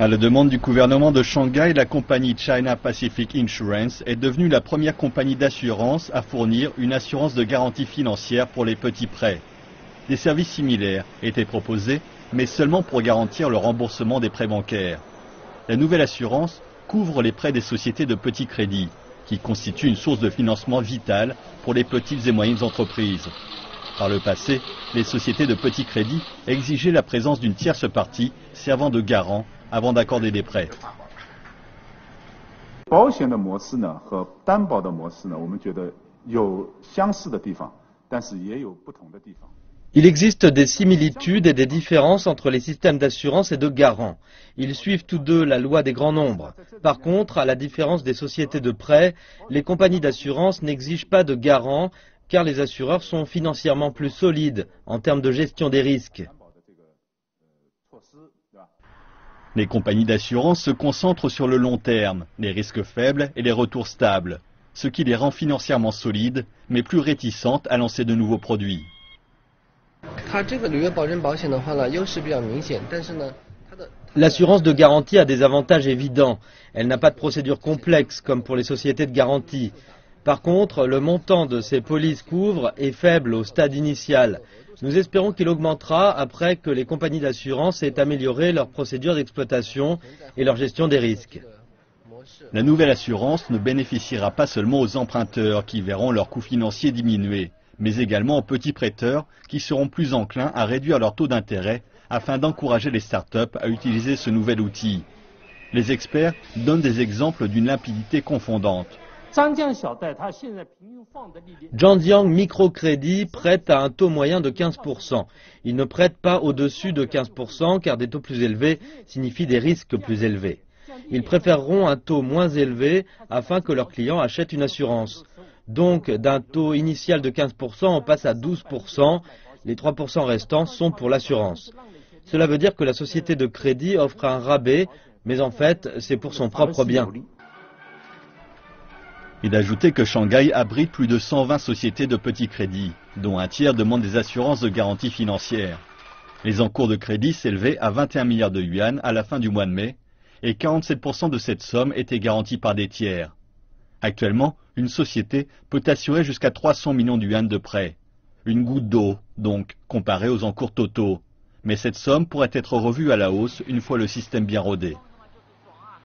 À la demande du gouvernement de Shanghai, la compagnie China Pacific Insurance est devenue la première compagnie d'assurance à fournir une assurance de garantie financière pour les petits prêts. Des services similaires étaient proposés, mais seulement pour garantir le remboursement des prêts bancaires. La nouvelle assurance couvre les prêts des sociétés de petits crédits, qui constituent une source de financement vitale pour les petites et moyennes entreprises. Par le passé, les sociétés de petits crédits exigeaient la présence d'une tierce partie servant de garant avant d'accorder des prêts. Il existe des similitudes et des différences entre les systèmes d'assurance et de garant. Ils suivent tous deux la loi des grands nombres. Par contre, à la différence des sociétés de prêt, les compagnies d'assurance n'exigent pas de garant car les assureurs sont financièrement plus solides en termes de gestion des risques. Les compagnies d'assurance se concentrent sur le long terme, les risques faibles et les retours stables, ce qui les rend financièrement solides, mais plus réticentes à lancer de nouveaux produits. L'assurance de garantie a des avantages évidents. Elle n'a pas de procédure complexe comme pour les sociétés de garantie. Par contre, le montant de ces polices couvre est faible au stade initial. Nous espérons qu'il augmentera après que les compagnies d'assurance aient amélioré leurs procédures d'exploitation et leur gestion des risques. La nouvelle assurance ne bénéficiera pas seulement aux emprunteurs qui verront leurs coûts financiers diminuer, mais également aux petits prêteurs qui seront plus enclins à réduire leur taux d'intérêt afin d'encourager les startups à utiliser ce nouvel outil. Les experts donnent des exemples d'une limpidité confondante. Zhangjiang Microcrédit prête à un taux moyen de 15%. Il ne prête pas au-dessus de 15% car des taux plus élevés signifient des risques plus élevés. Ils préféreront un taux moins élevé afin que leurs clients achètent une assurance. Donc d'un taux initial de 15%, on passe à 12%. Les 3% restants sont pour l'assurance. Cela veut dire que la société de crédit offre un rabais, mais en fait c'est pour son propre bien. Et d'ajouter que Shanghai abrite plus de 120 sociétés de petits crédits, dont un tiers demande des assurances de garantie financière. Les encours de crédit s'élevaient à 21 milliards de yuan à la fin du mois de mai, et 47% de cette somme était garantie par des tiers. Actuellement, une société peut assurer jusqu'à 300 millions de yuan de prêts. Une goutte d'eau, donc, comparée aux encours totaux. Mais cette somme pourrait être revue à la hausse une fois le système bien rodé.